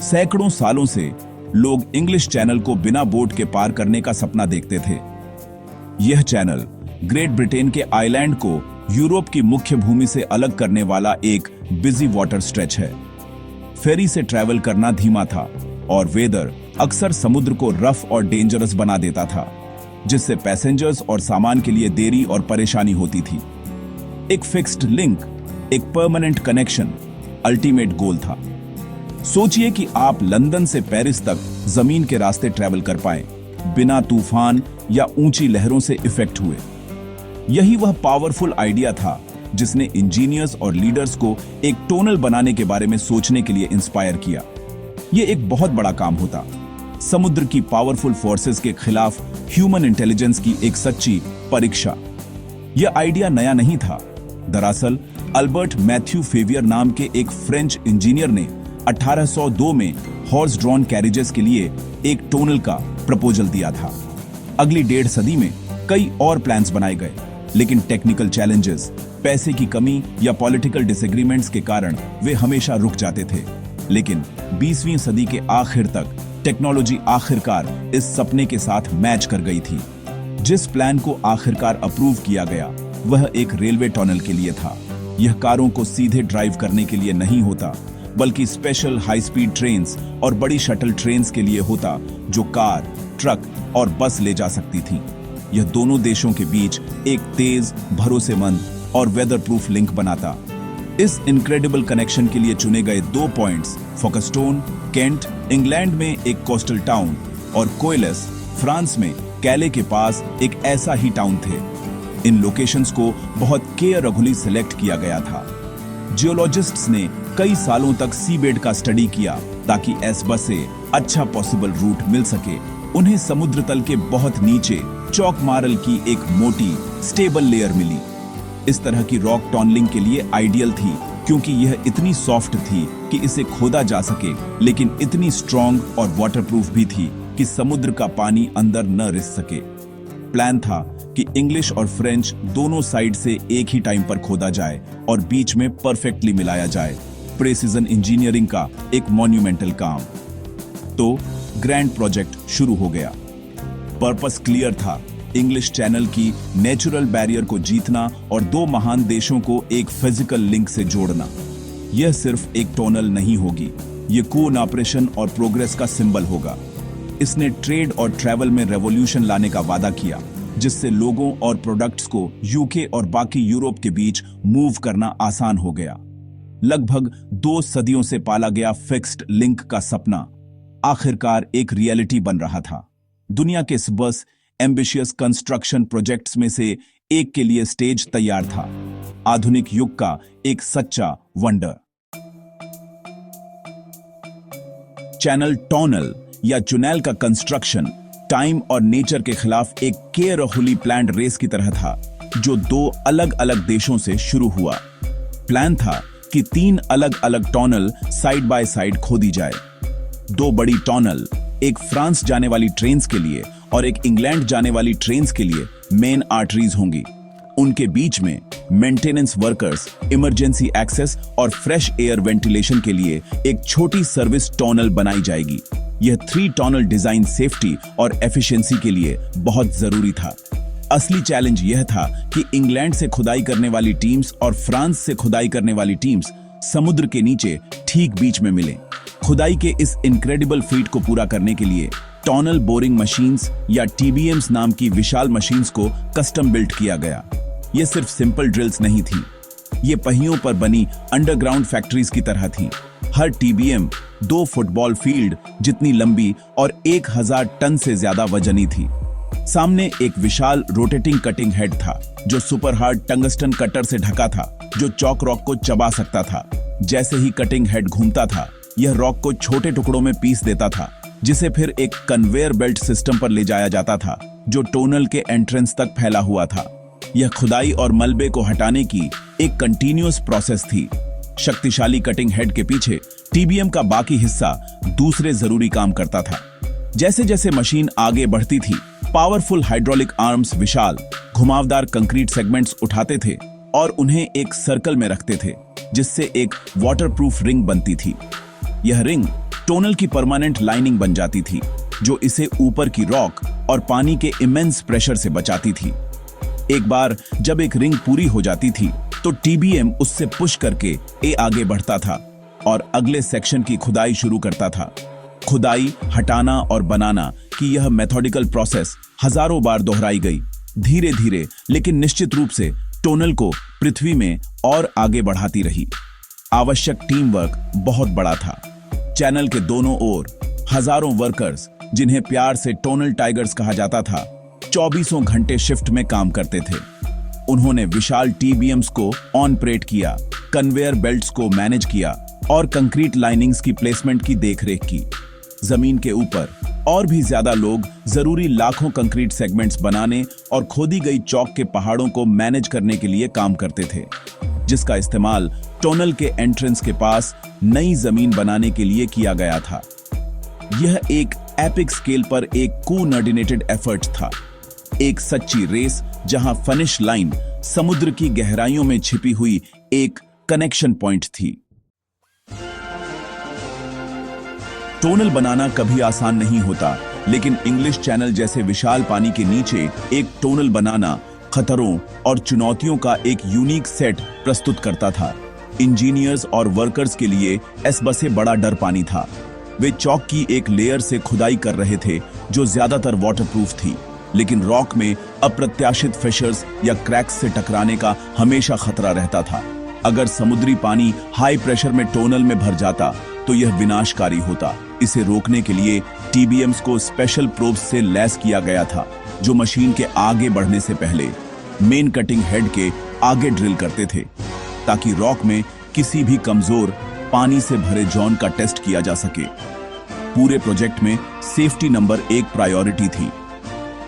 सैकड़ों सालों से लोग इंग्लिश चैनल को बिना बोट के पार करने का सपना देखते थे। यह चैनल ग्रेट ब्रिटेन के आइलैंड को यूरोप की मुख्य भूमि से अलग करने वाला एक बिजी वाटर स्ट्रेच है। फेरी से ट्रैवल करना धीमा था और वेदर अक्सर समुद्र को रफ और डेंजरस बना देता था, जिससे पैसेंजर्स और सामान के लिए देरी और परेशानी होती थी। एक फिक्स्ड लिंक, एक परमानेंट कनेक्शन अल्टीमेट गोल था। सोचिए कि आप लंदन से पेरिस तक जमीन के रास्ते ट्रैवल कर पाए, बिना तूफान या ऊंची लहरों से इफेक्ट हुए। यही वह पावरफुल आइडिया था जिसने इंजीनियर्स और लीडर्स को एक टनल बनाने के बारे में सोचने के लिए इंस्पायर किया। यह एक बहुत बड़ा काम होता, समुद्र की पावरफुल फोर्सेस के खिलाफ ह्यूमन इंटेलिजेंस की एक सच्ची परीक्षा। यह आइडिया नया नहीं था। दरअसल अल्बर्ट मैथ्यू फेवियर नाम के एक फ्रेंच इंजीनियर ने 1802 में हॉर्स ड्रॉन कैरिजेस के लिए एक टनल का प्रपोजल दिया था। अगली 1.5 सदी में कई और प्लान्स बनाए गए, लेकिन टेक्निकल चैलेंजेस, पैसे की कमी या पॉलिटिकल डिसएग्रीमेंट्स के कारण वे हमेशा रुक जाते थे। लेकिन 20वीं सदी के आखिर तक टेक्नोलॉजी आखिरकार इस सपने के साथ मैच कर गई थी। जिस प्लान को आखिरकार अप्रूव किया गया वह एक रेलवे टनल के लिए था। यह कारों को सीधे ड्राइव करने के लिए नहीं होता, बल्कि स्पेशल हाई स्पीड ट्रेन्स और बड़ी शटल ट्रेन्स के लिए होता, जो कार, ट्रक और बस ले जा सकती थी। यह दोनों देशों के बीच एक तेज, भरोसेमंद और वेदर प्रूफ लिंक बनाता। इस इनक्रेडिबल कनेक्शन के लिए चुने गए 2 पॉइंट्स फोकस्टोन, केंट, इंग्लैंड में एक कोस्टल टाउन, और कोयलेस, फ्रांस में कैले के पास एक ऐसा ही टाउन थे। इन लोकेशंस को बहुत केयरफुली सिलेक्ट किया गया था। जियोलॉजिस्ट्स ने कई सालों तक सीबेड का स्टडी किया ताकि एस बस से अच्छा पॉसिबल रूट मिल सके। उन्हें समुद्र तल के बहुत नीचे चौक मार्ल की एक मोटी स्टेबल लेयर मिली। इस तरह की रॉक टनलिंग के लिए आइडियल थी, क्योंकि यह इतनी सॉफ्ट थी कि इसे खोदा जा सके, लेकिन इतनी स्ट्रॉन्ग और वाटरप्रूफ भी थी कि समुद्र का पानी अंदर न रिस सके। प्लान था कि इंग्लिश और फ्रेंच दोनों साइड से एक ही टाइम पर खोदा जाए और बीच में परफेक्टली मिलाया जाए। प्रेसिजन इंजीनियरिंग का एक मॉन्यूमेंटल काम। तो ग्रैंड प्रोजेक्ट शुरू हो गया। पर्पस क्लियर था, इंग्लिश चैनल की नेचुरल बैरियर को जीतना और 2 महान देशों को एक फिजिकल लिंक से जोड़ना। यह सिर्फ एक टनल नहीं होगी, यह कोऑपरेशन और प्रोग्रेस का सिंबल होगा। इसने ट्रेड और ट्रैवल में रेवोल्यूशन लाने का वादा किया, जिससे लोगों और प्रोडक्ट्स को यूके और बाकी यूरोप के बीच मूव करना आसान हो गया। लगभग 2 सदियों से पाला गया फिक्स्ड लिंक का सपना आखिरकार एक रियलिटी बन रहा था। दुनिया के इस बस एम्बिशियस कंस्ट्रक्शन प्रोजेक्ट्स में से एक के लिए स्टेज तैयार था। आधुनिक युग का एक सच्चा वंडर। चैनल टनल या चुनैल का कंस्ट्रक्शन टाइम और नेचर के खिलाफ एक केयरफुली प्लान्ड रेस की तरह था, जो 2 अलग अलग देशों से शुरू हुआ। प्लान था कि 3 अलग अलग टनल साइड बाय साइड खोदी जाए। 2 बड़ी टनल, एक फ्रांस जाने वाली ट्रेन्स के लिए और एक इंग्लैंड जाने वाली ट्रेन्स के लिए मेन आर्टरीज होंगी। उनके बीच में मेंटेनेंस वर्कर्स, इमरजेंसी एक्सेस और फ्रेश एयर वेंटिलेशन के लिए एक छोटी सर्विस टनल बनाई जाएगी। यह 3 टनल डिजाइन सेफ्टी और एफिशिएंसी के लिए बहुत जरूरी था। असली चैलेंज यह था कि इंग्लैंड से खुदाई करने वाली टीम्स और फ्रांस से खुदाई करने वाली टीम्स समुद्र के नीचे ठीक बीच में मिलें। खुदाई के इस इनक्रेडिबल फीट को पूरा करने के लिए टनल बोरिंग मशीन्स या टीबीएम्स नाम की विशाल मशीन्स को कस्टम बिल्ट किया गया। ये सिर्फ सिंपल ड्रिल्स नहीं थी, ये पहियों पर बनी अंडरग्राउंड फैक्ट्रीज की तरह थी। हर टीबीएम 2 फुटबॉल फील्ड जितनी लंबी और 1000 टन से ज्यादा वजनी थी। सामने एक विशाल रोटेटिंग कटिंग हेड था, जो सुपर हार्ड टंगस्टन कटर से ढका था, जो चौक रॉक को चबा सकता था। जैसे ही कटिंग हेड घूमता था, यह रॉक को छोटे टुकड़ों में पीस देता था, जिसे फिर एक कन्वेयर बेल्ट सिस्टम पर ले जाया जाता था, जो टनल के एंट्रेंस तक फैला हुआ था। यह खुदाई और मलबे को हटाने की एक कंटीन्यूअस प्रोसेस थी। शक्तिशाली कटिंग हेड के पीछे टीबीएम का बाकी हिस्सा दूसरे जरूरी काम करता था। जैसे जैसे मशीन आगे बढ़ती थी, पावरफुल हाइड्रोलिक आर्म्स विशाल घुमावदार कंक्रीट सेगमेंट्स उठाते थे और उन्हें एक सर्कल में रखते थे, जिससे एक वाटरप्रूफ रिंग बनती थी। यह रिंग टनल की परमानेंट लाइनिंग बन जाती थी, जो इसे ऊपर की रॉक और पानी के इमेंस प्रेशर से बचाती थी। एक बार जब एक रिंग पूरी हो जाती थी तो टीबीएम उससे पुश करके ए आगे बढ़ता था और अगले सेक्शन की खुदाई शुरू करता था। खुदाई, हटाना और बनाना की यह मेथोडिकल प्रोसेस हजारों बार दोहराई गई, धीरे धीरे लेकिन निश्चित रूप से टनल को पृथ्वी में और आगे बढ़ाती रही। आवश्यक टीम वर्क बहुत बड़ा था। चैनल के दोनों ओर हजारों वर्कर्स, जिन्हें प्यार से टनल टाइगर्स कहा जाता था, 24 घंटे शिफ्ट में काम करते थे। उन्होंने विशाल टीबीएम्स को ऑपरेट किया, कन्वेयर बेल्ट्स को मैनेज किया और कंक्रीट लाइनिंग्स की प्लेसमेंट की देखरेख की। जमीन के ऊपर और भी ज्यादा लोग जरूरी लाखों कंक्रीट सेगमेंट्स बनाने और खोदी गई चौक के पहाड़ों को मैनेज करने के लिए काम करते थे, जिसका इस्तेमाल टनल के एंट्रेंस के पास नई जमीन बनाने के लिए किया गया था। यह एक एपिक स्केल पर एक कोऑर्डिनेटेड एफर्ट था, एक सच्ची रेस जहां फिनिश लाइन समुद्र की गहराइयों में छिपी हुई एक कनेक्शन पॉइंट थी। टनल बनाना कभी आसान नहीं होता, लेकिन इंग्लिश चैनल जैसे विशाल पानी के नीचे एक टनल बनाना खतरों और चुनौतियों का एक यूनिक सेट प्रस्तुत करता था। इंजीनियर्स और वर्कर्स के लिए इस बसे बड़ा डर पानी था। वे चौक की एक लेयर से खुदाई कर रहे थे जो ज्यादातर वाटरप्रूफ थी, लेकिन रॉक में अप्रत्याशित फिशर्स या क्रैक्स से टकराने का हमेशा खतरा रहता था। अगर समुद्री पानी हाई प्रेशर में टनल में भर जाता तो यह विनाशकारी होता। इसे रोकने के लिए टीबीएम्स को स्पेशल प्रोब्स से लैस किया गया था, जो मशीन के आगे बढ़ने से पहले मेन कटिंग हेड के आगे ड्रिल करते थे, ताकि रॉक में किसी भी कमजोर पानी से भरे जोन का टेस्ट किया जा सके। पूरे प्रोजेक्ट में सेफ्टी नंबर 1 प्रायोरिटी थी।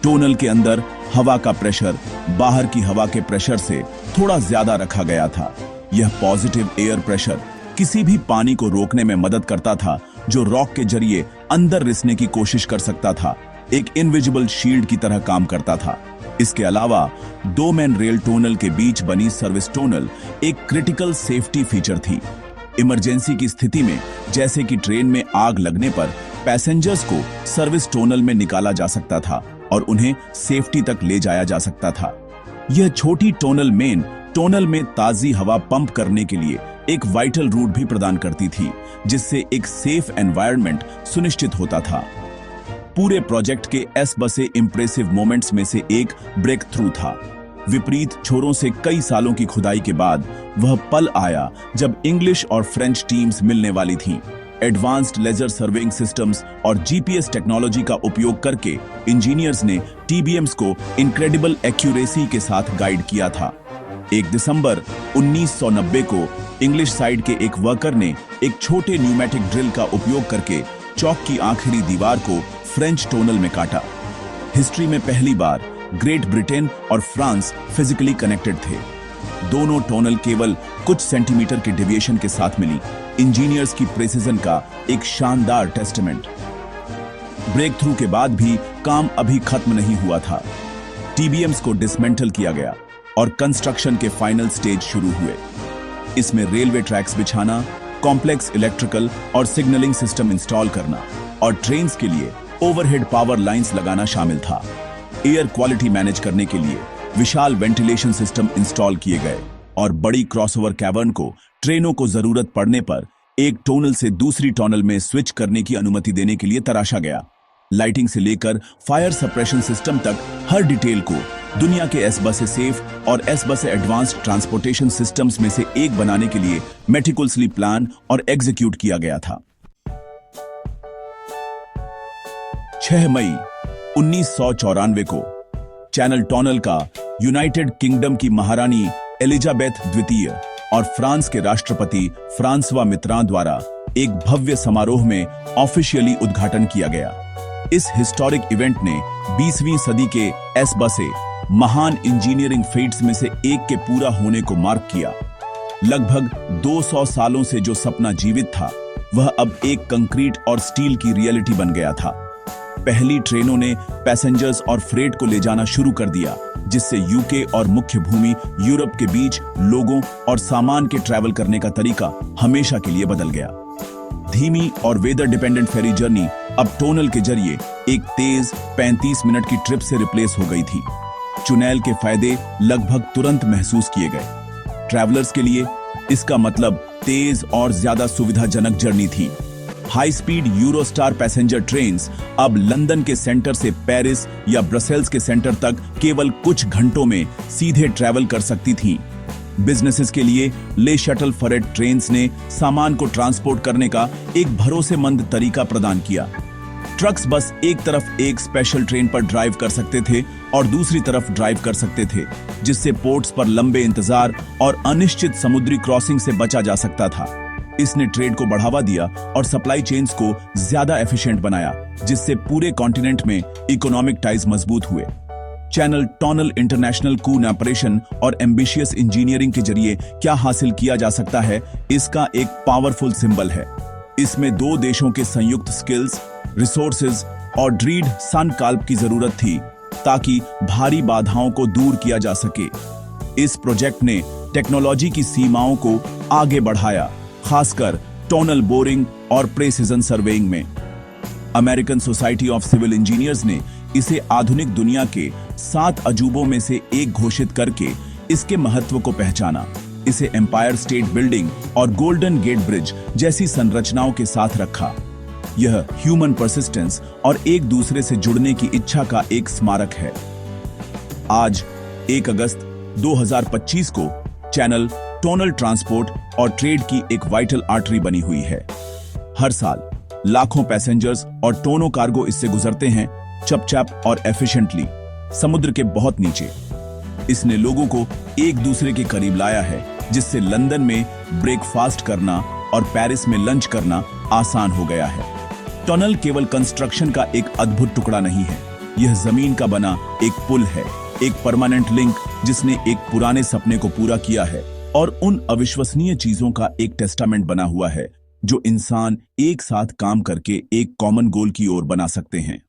टनल के अंदर हवा का प्रेशर बाहर की हवा के प्रेशर से थोड़ा ज्यादा रखा गया था। यह पॉजिटिव एयर प्रेशर किसी भी पानी को रोकने में मदद करता था जो रॉक के जरिए अंदर रिसने की कोशिश कर सकता था, एक इनविजिबल शील्ड की तरह काम करता था। इसके अलावा 2 मेन रेल टनल के बीच बनी सर्विस टनल एक क्रिटिकल सेफ्टी फीचर थी। इमरजेंसी की स्थिति में, जैसे कि ट्रेन में आग लगने पर, पैसेंजर्स को सर्विस टनल में निकाला जा सकता था और उन्हें सेफ्टी तक ले जाया जा सकता था। यह छोटी टनल मेन टनल में ताजी हवा पंप करने के लिए एक वाइटल रूट भी प्रदान करती थी, जिससे एक सेफ एनवायरनमेंट सुनिश्चित होता था। पूरे प्रोजेक्ट के एस बसे इंप्रेसिव मोमेंट्स में से एक ब्रेक थ्रू था। विपरीत छोरों से कई सालों की खुदाई के बाद वह पल आया जब इंग्लिश और फ्रेंच टीम्स मिलने वाली थीं। एडवांस्ड लेजर सर्वेइंग सिस्टम्स और जीपीएस टेक्नोलॉजी का उपयोग करके इंजीनियर्स ने टीबीएम्स को इनक्रेडिबल एक्यूरेसी के साथ गाइड किया था। 1 दिसंबर 1990 को इंग्लिश साइड के एक वर्कर ने एक छोटे न्यूमेटिक ड्रिल का उपयोग करके चौक की आखिरी दीवार को फ्रेंच टनल में काटा। हिस्ट्री में पहली बार ग्रेट ब्रिटेन और फ्रांस फिजिकली कनेक्टेड थे। दोनों टनल केवल कुछ सेंटीमीटर के डेविएशन के साथ मिली। इंजीनियर्स की प्रेसिजन का एक शानदार टेस्टमेंट। ब्रेक थ्रू के बाद भी काम अभी खत्म नहीं हुआ था। टीबीएम्स को डिसमेंटल किया गया और कंस्ट्रक्शन के फाइनल स्टेज शुरू हुए। इसमें रेलवे ट्रैक्स बिछाना, कॉम्प्लेक्स इलेक्ट्रिकल और सिग्नलिंग सिस्टम इंस्टॉल करना और ट्रेन्स के लिए ओवरहेड पावर लाइंस लगाना शामिल था। एयर क्वालिटी मैनेज करने के लिए विशाल वेंटिलेशन सिस्टम इंस्टॉल किए गए और बड़ी क्रॉसओवर कैवर्न को ट्रेनों को जरूरत पड़ने पर एक टनल से दूसरी टनल में स्विच करने की अनुमति देने के लिए तराशा गया। लाइटिंग से लेकर फायर सप्रेशन सिस्टम तक हर डिटेल को दुनिया के एस बसे सेफ और एस बसे एडवांस्ड ट्रांसपोर्टेशन सिस्टम्स में से एक बनाने के लिए मेटिकुलसली प्लान और एग्जीक्यूट किया गया था। 6 मई 1994 को चैनल टनल का यूनाइटेड किंगडम की महारानी एलिजाबेथ द्वितीय और फ्रांस के राष्ट्रपति फ्रांसवा मित्रान द्वारा एक भव्य समारोह में ऑफिशियली उद्घाटन किया गया। इस हिस्टोरिक इवेंट ने 20वीं सदी के एस बसे महान इंजीनियरिंग फीट्स में से एक के पूरा होने को मार्क किया। लगभग 200 सालों से जो सपना जीवित था, वह अब एक कंक्रीट और स्टील की रियलिटी बन गया था। पहली ट्रेनों ने पैसेंजर्स और फ्रेट को ले जाना शुरू कर दिया, जिससे यूके और मुख्य भूमि यूरोप के बीच लोगों और सामान के ट्रैवल करने का तरीका हमेशा के लिए बदल गया। धीमी और वेदर डिपेंडेंट फेरी जर्नी अब टोनल के जरिए एक तेज 35 मिनट की ट्रिप से रिप्लेस हो गई थी। चुनैल के फायदे लगभग तुरंत महसूस किए गए। ट्रैवलर्स के लिए इसका मतलब तेज और ज्यादा सुविधाजनक जर्नी थी। High speed Eurostar passenger trains अब लंदन के सेंटर से पेरिस या ब्रसेल्स के सेंटर तक केवल कुछ घंटों में सीधे ट्रैवल कर सकती थीं। बिजनेसेस के लिए ले शटल फरेट ट्रेन्स ने सामान को ट्रांसपोर्ट करने का एक भरोसेमंद तरीका प्रदान किया। ट्रक्स बस एक तरफ एक स्पेशल ट्रेन पर ड्राइव कर सकते थे और दूसरी तरफ ड्राइव कर सकते थे, जिससे पोर्ट्स पर लंबे इंतजार और अनिश्चित समुद्री क्रॉसिंग से बचा जा सकता था। इसने ट्रेड को बढ़ावा दिया और सप्लाई चेन्स को ज्यादा एफिशिएंट बनाया, जिससे पूरे कॉन्टिनेंट में इकोनॉमिक टाइज मजबूत हुए। चैनल टनल इंटरनेशनल कून ऑपरेशन और एम्बिशियस इंजीनियरिंग के जरिए क्या हासिल किया जा सकता है, इसका एक पावरफुल सिंबल है। इसमें दो देशों के संयुक्त स्किल्स, रिसोर्सेज और ड्रीड संकल्प की जरूरत थी ताकि भारी बाधाओं को दूर किया जा सके। इस प्रोजेक्ट ने टेक्नोलॉजी की सीमाओं को आगे बढ़ाया, खासकर टोनल बोरिंग और प्रेसिजन सर्वेइंग में। American Society of Civil Engineers ने इसे आधुनिक दुनिया के 7 अजूबों में से एक घोषित करके इसके महत्व को पहचाना। इसे एम्पायर स्टेट बिल्डिंग और गोल्डन गेट ब्रिज जैसी संरचनाओं के साथ रखा। यह ह्यूमन परसिस्टेंस और एक दूसरे से जुड़ने की इच्छा का एक स्मारक है। आज 1 अगस्त 2025 को चैनल टोनल ट्रांसपोर्ट और ट्रेड की एक वाइटल आर्टरी बनी हुई है। हर साल लाखों पैसेंजर्स और टोनो कार्गो इससे गुजरते हैं, चपचाप और एफिशिएंटली, समुद्र के बहुत नीचे। इसने लोगों को एक दूसरे के करीब लाया है, जिससे लंदन में ब्रेकफास्ट करना और पेरिस में लंच करना आसान हो गया है। टनल केवल कंस्ट्रक्शन का एक अद्भुत टुकड़ा नहीं है, यह जमीन का बना एक पुल है, एक परमानेंट लिंक जिसने एक पुराने सपने को पूरा किया है और उन अविश्वसनीय चीजों का एक टेस्टामेंट बना हुआ है जो इंसान एक साथ काम करके एक कॉमन गोल की ओर बना सकते हैं।